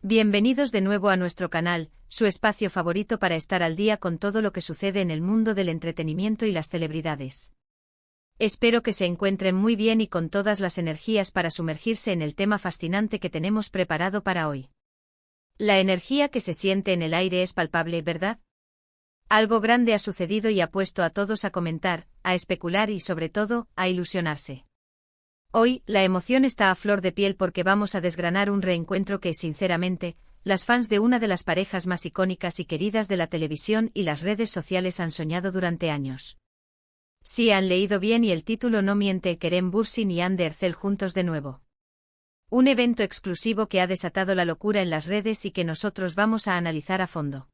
Bienvenidos de nuevo a nuestro canal, su espacio favorito para estar al día con todo lo que sucede en el mundo del entretenimiento y las celebridades. Espero que se encuentren muy bien y con todas las energías para sumergirse en el tema fascinante que tenemos preparado para hoy. La energía que se siente en el aire es palpable, ¿verdad? Algo grande ha sucedido y ha puesto a todos a comentar, a especular y sobre todo, a ilusionarse. Hoy, la emoción está a flor de piel porque vamos a desgranar un reencuentro que, sinceramente, las fans de una de las parejas más icónicas y queridas de la televisión y las redes sociales han soñado durante años. Sí, han leído bien y el título no miente: Kerem Bürsin y Hande Erçel juntos de nuevo. Un evento exclusivo que ha desatado la locura en las redes y que nosotros vamos a analizar a fondo.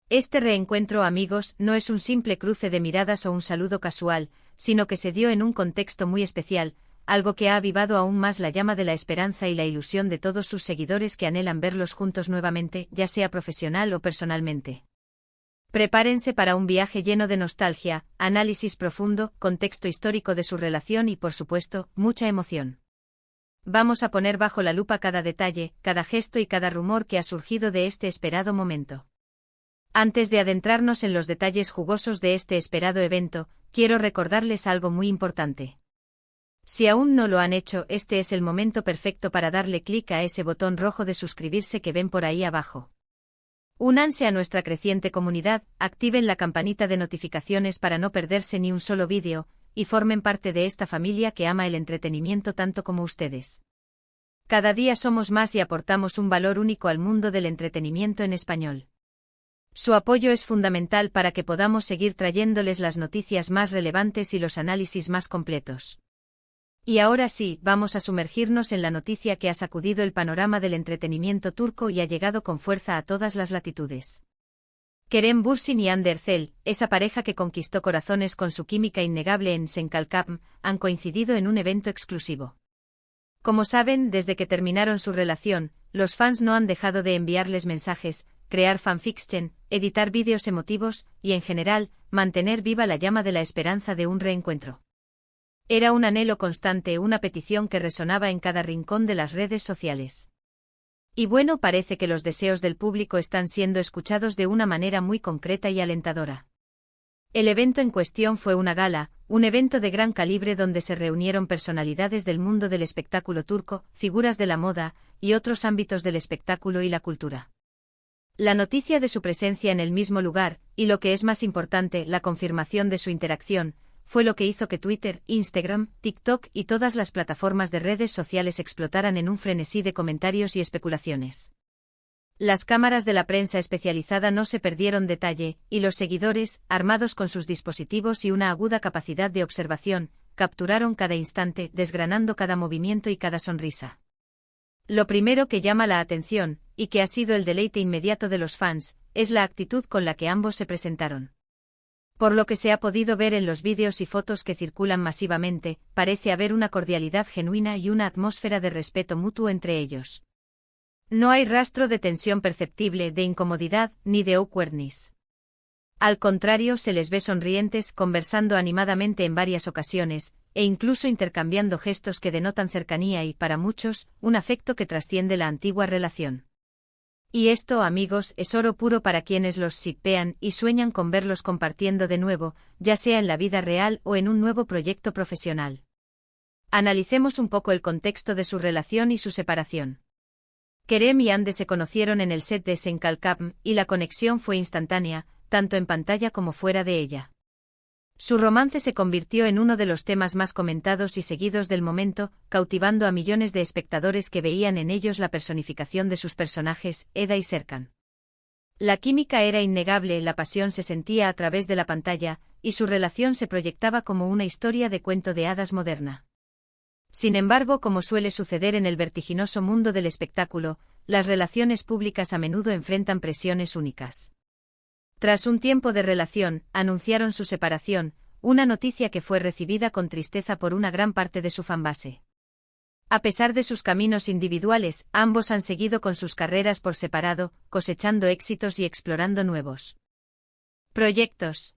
Este reencuentro, amigos, no es un simple cruce de miradas o un saludo casual, sino que se dio en un contexto muy especial, algo que ha avivado aún más la llama de la esperanza y la ilusión de todos sus seguidores que anhelan verlos juntos nuevamente, ya sea profesional o personalmente. Prepárense para un viaje lleno de nostalgia, análisis profundo, contexto histórico de su relación y, por supuesto, mucha emoción. Vamos a poner bajo la lupa cada detalle, cada gesto y cada rumor que ha surgido de este esperado momento. Antes de adentrarnos en los detalles jugosos de este esperado evento, quiero recordarles algo muy importante. Si aún no lo han hecho, este es el momento perfecto para darle clic a ese botón rojo de suscribirse que ven por ahí abajo. Únanse a nuestra creciente comunidad, activen la campanita de notificaciones para no perderse ni un solo vídeo, y formen parte de esta familia que ama el entretenimiento tanto como ustedes. Cada día somos más y aportamos un valor único al mundo del entretenimiento en español. Su apoyo es fundamental para que podamos seguir trayéndoles las noticias más relevantes y los análisis más completos. Y ahora sí, vamos a sumergirnos en la noticia que ha sacudido el panorama del entretenimiento turco y ha llegado con fuerza a todas las latitudes. Kerem Bürsin y Hande Erçel, esa pareja que conquistó corazones con su química innegable en Senkalkam, han coincidido en un evento exclusivo. Como saben, desde que terminaron su relación, los fans no han dejado de enviarles mensajes, crear fanfiction, editar vídeos emotivos y, en general, mantener viva la llama de la esperanza de un reencuentro. Era un anhelo constante, una petición que resonaba en cada rincón de las redes sociales. Y bueno, parece que los deseos del público están siendo escuchados de una manera muy concreta y alentadora. El evento en cuestión fue una gala, un evento de gran calibre donde se reunieron personalidades del mundo del espectáculo turco, figuras de la moda y otros ámbitos del espectáculo y la cultura. La noticia de su presencia en el mismo lugar, y lo que es más importante, la confirmación de su interacción, fue lo que hizo que Twitter, Instagram, TikTok y todas las plataformas de redes sociales explotaran en un frenesí de comentarios y especulaciones. Las cámaras de la prensa especializada no se perdieron detalle, y los seguidores, armados con sus dispositivos y una aguda capacidad de observación, capturaron cada instante, desgranando cada movimiento y cada sonrisa. Lo primero que llama la atención, y que ha sido el deleite inmediato de los fans, es la actitud con la que ambos se presentaron. Por lo que se ha podido ver en los vídeos y fotos que circulan masivamente, parece haber una cordialidad genuina y una atmósfera de respeto mutuo entre ellos. No hay rastro de tensión perceptible, de incomodidad, ni de awkwardness. Al contrario, se les ve sonrientes, conversando animadamente en varias ocasiones, e incluso intercambiando gestos que denotan cercanía y, para muchos, un afecto que trasciende la antigua relación. Y esto, amigos, es oro puro para quienes los shippean y sueñan con verlos compartiendo de nuevo, ya sea en la vida real o en un nuevo proyecto profesional. Analicemos un poco el contexto de su relación y su separación. Kerem y Hande se conocieron en el set de Senkalkam y la conexión fue instantánea, tanto en pantalla como fuera de ella. Su romance se convirtió en uno de los temas más comentados y seguidos del momento, cautivando a millones de espectadores que veían en ellos la personificación de sus personajes, Eda y Serkan. La química era innegable, la pasión se sentía a través de la pantalla, y su relación se proyectaba como una historia de cuento de hadas moderna. Sin embargo, como suele suceder en el vertiginoso mundo del espectáculo, las relaciones públicas a menudo enfrentan presiones únicas. Tras un tiempo de relación, anunciaron su separación, una noticia que fue recibida con tristeza por una gran parte de su fanbase. A pesar de sus caminos individuales, ambos han seguido con sus carreras por separado, cosechando éxitos y explorando nuevos proyectos.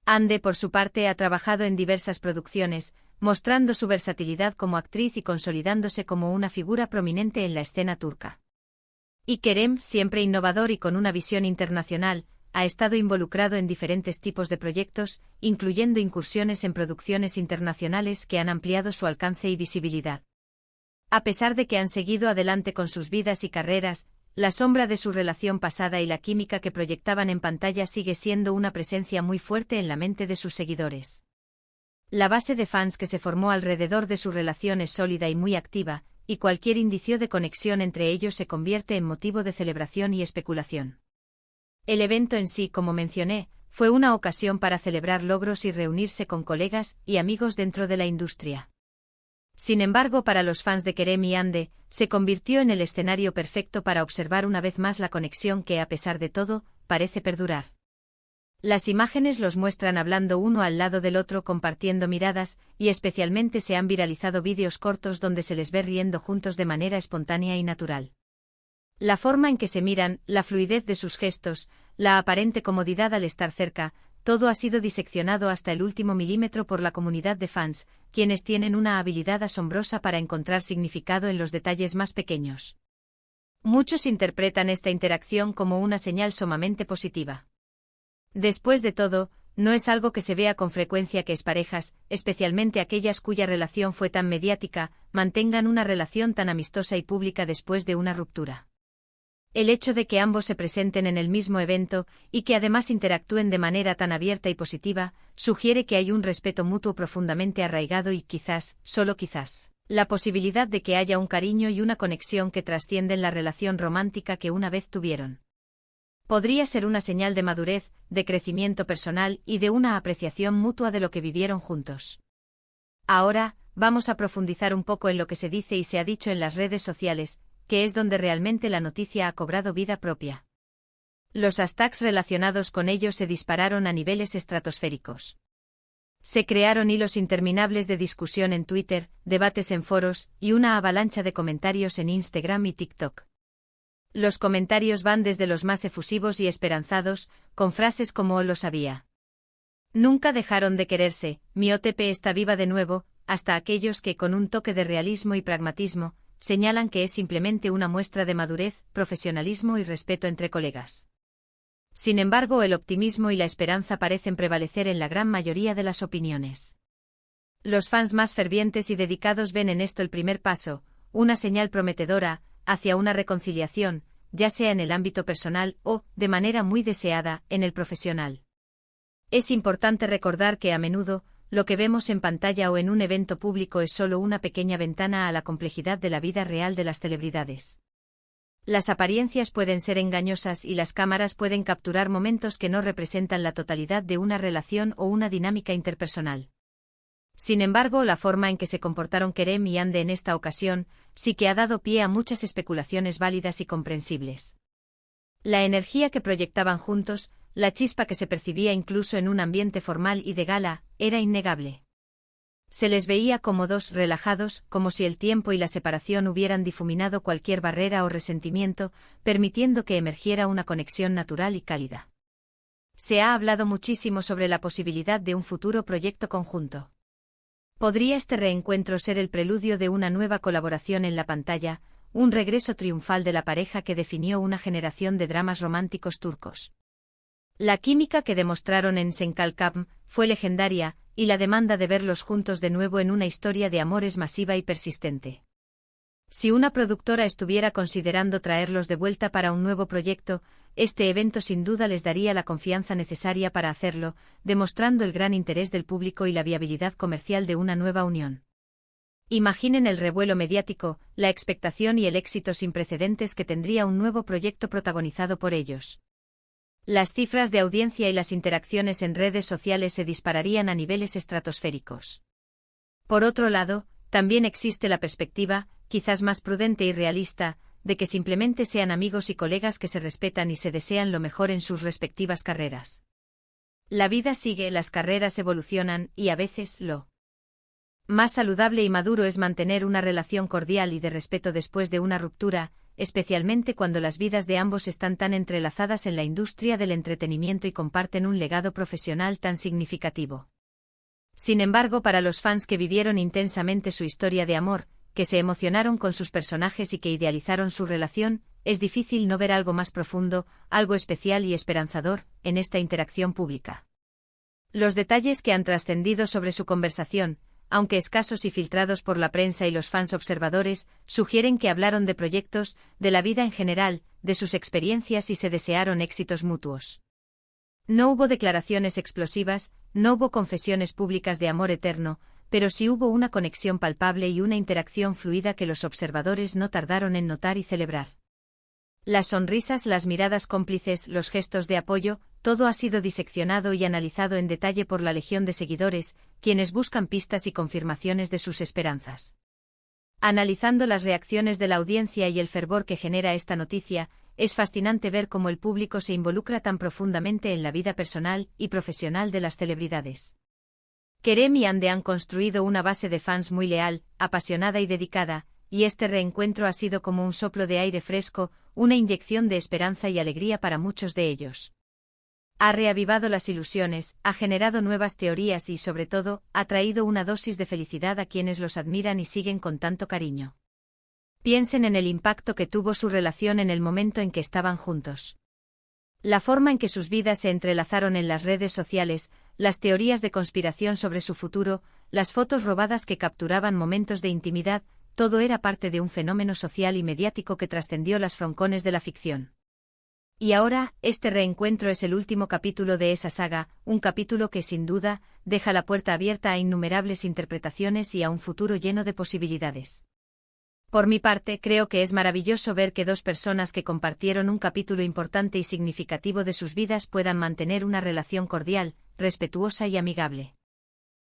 Hande, por su parte, ha trabajado en diversas producciones, mostrando su versatilidad como actriz y consolidándose como una figura prominente en la escena turca. Y Kerem, siempre innovador y con una visión internacional, ha estado involucrado en diferentes tipos de proyectos, incluyendo incursiones en producciones internacionales que han ampliado su alcance y visibilidad. A pesar de que han seguido adelante con sus vidas y carreras, la sombra de su relación pasada y la química que proyectaban en pantalla sigue siendo una presencia muy fuerte en la mente de sus seguidores. La base de fans que se formó alrededor de su relación es sólida y muy activa, y cualquier indicio de conexión entre ellos se convierte en motivo de celebración y especulación. El evento en sí, como mencioné, fue una ocasión para celebrar logros y reunirse con colegas y amigos dentro de la industria. Sin embargo, para los fans de Kerem y Hande, se convirtió en el escenario perfecto para observar una vez más la conexión que, a pesar de todo, parece perdurar. Las imágenes los muestran hablando uno al lado del otro, compartiendo miradas, y especialmente se han viralizado vídeos cortos donde se les ve riendo juntos de manera espontánea y natural. La forma en que se miran, la fluidez de sus gestos, la aparente comodidad al estar cerca, todo ha sido diseccionado hasta el último milímetro por la comunidad de fans, quienes tienen una habilidad asombrosa para encontrar significado en los detalles más pequeños. Muchos interpretan esta interacción como una señal sumamente positiva. Después de todo, no es algo que se vea con frecuencia que exparejas, especialmente aquellas cuya relación fue tan mediática, mantengan una relación tan amistosa y pública después de una ruptura. El hecho de que ambos se presenten en el mismo evento, y que además interactúen de manera tan abierta y positiva, sugiere que hay un respeto mutuo profundamente arraigado y quizás, solo quizás, la posibilidad de que haya un cariño y una conexión que trascienden la relación romántica que una vez tuvieron. Podría ser una señal de madurez, de crecimiento personal y de una apreciación mutua de lo que vivieron juntos. Ahora, vamos a profundizar un poco en lo que se dice y se ha dicho en las redes sociales, que es donde realmente la noticia ha cobrado vida propia. Los hashtags relacionados con ello se dispararon a niveles estratosféricos. Se crearon hilos interminables de discusión en Twitter, debates en foros, y una avalancha de comentarios en Instagram y TikTok. Los comentarios van desde los más efusivos y esperanzados, con frases como «lo sabía». Nunca dejaron de quererse, mi OTP está viva de nuevo, hasta aquellos que, con un toque de realismo y pragmatismo, señalan que es simplemente una muestra de madurez, profesionalismo y respeto entre colegas. Sin embargo, el optimismo y la esperanza parecen prevalecer en la gran mayoría de las opiniones. Los fans más fervientes y dedicados ven en esto el primer paso, una señal prometedora, hacia una reconciliación, ya sea en el ámbito personal o, de manera muy deseada, en el profesional. Es importante recordar que a menudo, lo que vemos en pantalla o en un evento público es solo una pequeña ventana a la complejidad de la vida real de las celebridades. Las apariencias pueden ser engañosas y las cámaras pueden capturar momentos que no representan la totalidad de una relación o una dinámica interpersonal. Sin embargo, la forma en que se comportaron Kerem y Hande en esta ocasión, sí que ha dado pie a muchas especulaciones válidas y comprensibles. La energía que proyectaban juntos, la chispa que se percibía incluso en un ambiente formal y de gala, era innegable. Se les veía cómodos, relajados, como si el tiempo y la separación hubieran difuminado cualquier barrera o resentimiento, permitiendo que emergiera una conexión natural y cálida. Se ha hablado muchísimo sobre la posibilidad de un futuro proyecto conjunto. ¿Podría este reencuentro ser el preludio de una nueva colaboración en la pantalla, un regreso triunfal de la pareja que definió una generación de dramas románticos turcos? La química que demostraron en Senkalkam fue legendaria, y la demanda de verlos juntos de nuevo en una historia de amor es masiva y persistente. Si una productora estuviera considerando traerlos de vuelta para un nuevo proyecto, este evento sin duda les daría la confianza necesaria para hacerlo, demostrando el gran interés del público y la viabilidad comercial de una nueva unión. Imaginen el revuelo mediático, la expectación y el éxito sin precedentes que tendría un nuevo proyecto protagonizado por ellos. Las cifras de audiencia y las interacciones en redes sociales se dispararían a niveles estratosféricos. Por otro lado, también existe la perspectiva, quizás más prudente y realista, de que simplemente sean amigos y colegas que se respetan y se desean lo mejor en sus respectivas carreras. La vida sigue, las carreras evolucionan, y a veces lo más saludable y maduro es mantener una relación cordial y de respeto después de una ruptura, especialmente cuando las vidas de ambos están tan entrelazadas en la industria del entretenimiento y comparten un legado profesional tan significativo. Sin embargo, para los fans que vivieron intensamente su historia de amor, que se emocionaron con sus personajes y que idealizaron su relación, es difícil no ver algo más profundo, algo especial y esperanzador, en esta interacción pública. Los detalles que han trascendido sobre su conversación, aunque escasos y filtrados por la prensa y los fans observadores, sugieren que hablaron de proyectos, de la vida en general, de sus experiencias y se desearon éxitos mutuos. No hubo declaraciones explosivas, no hubo confesiones públicas de amor eterno, pero sí hubo una conexión palpable y una interacción fluida que los observadores no tardaron en notar y celebrar. Las sonrisas, las miradas cómplices, los gestos de apoyo, todo ha sido diseccionado y analizado en detalle por la legión de seguidores, quienes buscan pistas y confirmaciones de sus esperanzas. Analizando las reacciones de la audiencia y el fervor que genera esta noticia, es fascinante ver cómo el público se involucra tan profundamente en la vida personal y profesional de las celebridades. Kerem y Ande han construido una base de fans muy leal, apasionada y dedicada, y este reencuentro ha sido como un soplo de aire fresco, una inyección de esperanza y alegría para muchos de ellos. Ha reavivado las ilusiones, ha generado nuevas teorías y, sobre todo, ha traído una dosis de felicidad a quienes los admiran y siguen con tanto cariño. Piensen en el impacto que tuvo su relación en el momento en que estaban juntos. La forma en que sus vidas se entrelazaron en las redes sociales, las teorías de conspiración sobre su futuro, las fotos robadas que capturaban momentos de intimidad, todo era parte de un fenómeno social y mediático que trascendió las froncones de la ficción. Y ahora, este reencuentro es el último capítulo de esa saga, un capítulo que, sin duda, deja la puerta abierta a innumerables interpretaciones y a un futuro lleno de posibilidades. Por mi parte, creo que es maravilloso ver que dos personas que compartieron un capítulo importante y significativo de sus vidas puedan mantener una relación cordial, respetuosa y amigable.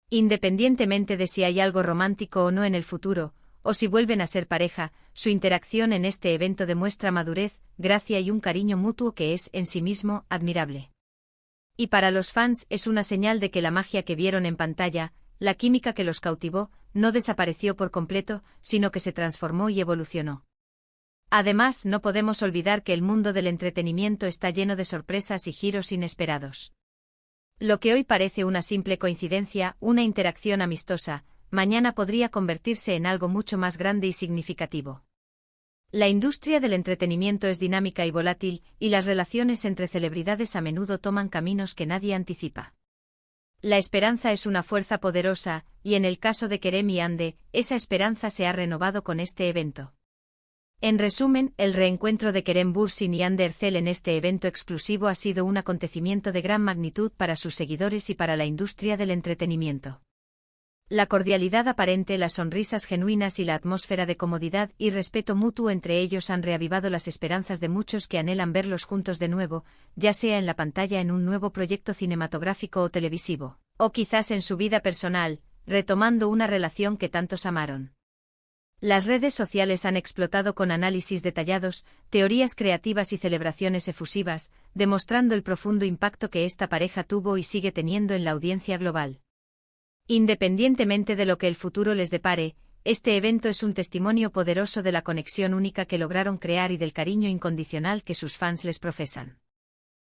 Independientemente de si hay algo romántico o no en el futuro, o si vuelven a ser pareja, su interacción en este evento demuestra madurez, gracia y un cariño mutuo que es, en sí mismo, admirable. Y para los fans es una señal de que la magia que vieron en pantalla, la química que los cautivó, no desapareció por completo, sino que se transformó y evolucionó. Además, no podemos olvidar que el mundo del entretenimiento está lleno de sorpresas y giros inesperados. Lo que hoy parece una simple coincidencia, una interacción amistosa, mañana podría convertirse en algo mucho más grande y significativo. La industria del entretenimiento es dinámica y volátil, y las relaciones entre celebridades a menudo toman caminos que nadie anticipa. La esperanza es una fuerza poderosa, y en el caso de Kerem y Ande, esa esperanza se ha renovado con este evento. En resumen, el reencuentro de Kerem Bürsin y Hande Erçel en este evento exclusivo ha sido un acontecimiento de gran magnitud para sus seguidores y para la industria del entretenimiento. La cordialidad aparente, las sonrisas genuinas y la atmósfera de comodidad y respeto mutuo entre ellos han reavivado las esperanzas de muchos que anhelan verlos juntos de nuevo, ya sea en la pantalla en un nuevo proyecto cinematográfico o televisivo, o quizás en su vida personal, retomando una relación que tantos amaron. Las redes sociales han explotado con análisis detallados, teorías creativas y celebraciones efusivas, demostrando el profundo impacto que esta pareja tuvo y sigue teniendo en la audiencia global. Independientemente de lo que el futuro les depare, este evento es un testimonio poderoso de la conexión única que lograron crear y del cariño incondicional que sus fans les profesan.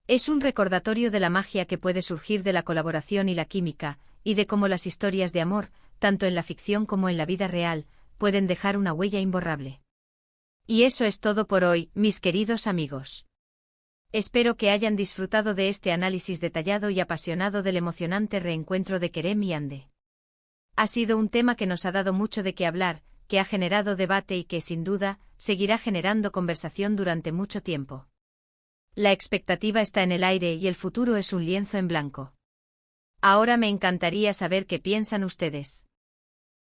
Es un recordatorio de la magia que puede surgir de la colaboración y la química, y de cómo las historias de amor, tanto en la ficción como en la vida real, pueden dejar una huella imborrable. Y eso es todo por hoy, mis queridos amigos. Espero que hayan disfrutado de este análisis detallado y apasionado del emocionante reencuentro de Kerem y Hande. Ha sido un tema que nos ha dado mucho de qué hablar, que ha generado debate y que, sin duda, seguirá generando conversación durante mucho tiempo. La expectativa está en el aire y el futuro es un lienzo en blanco. Ahora me encantaría saber qué piensan ustedes.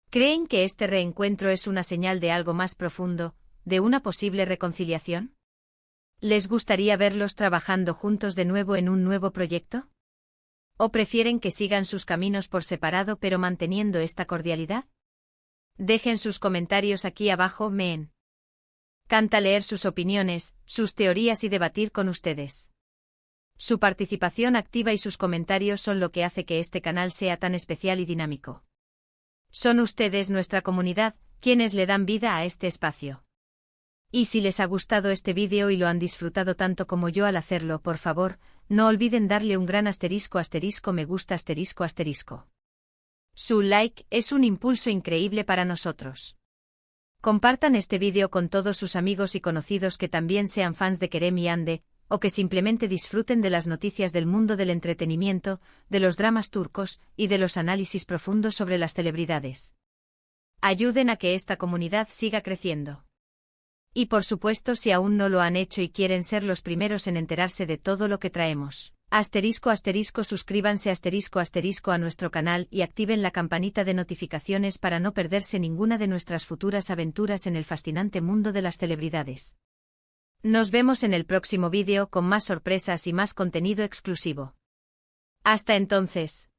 ¿Creen que este reencuentro es una señal de algo más profundo, de una posible reconciliación? ¿Les gustaría verlos trabajando juntos de nuevo en un nuevo proyecto? ¿O prefieren que sigan sus caminos por separado pero manteniendo esta cordialidad? Dejen sus comentarios aquí abajo, me encanta leer sus opiniones, sus teorías y debatir con ustedes. Su participación activa y sus comentarios son lo que hace que este canal sea tan especial y dinámico. Son ustedes, nuestra comunidad, quienes le dan vida a este espacio. Y si les ha gustado este vídeo y lo han disfrutado tanto como yo al hacerlo, por favor, no olviden darle un gran asterisco me gusta asterisco. Su like es un impulso increíble para nosotros. Compartan este vídeo con todos sus amigos y conocidos que también sean fans de Kerem y Hande, o que simplemente disfruten de las noticias del mundo del entretenimiento, de los dramas turcos y de los análisis profundos sobre las celebridades. Ayuden a que esta comunidad siga creciendo. Y por supuesto, si aún no lo han hecho y quieren ser los primeros en enterarse de todo lo que traemos, suscríbanse a nuestro canal y activen la campanita de notificaciones para no perderse ninguna de nuestras futuras aventuras en el fascinante mundo de las celebridades. Nos vemos en el próximo vídeo con más sorpresas y más contenido exclusivo. Hasta entonces.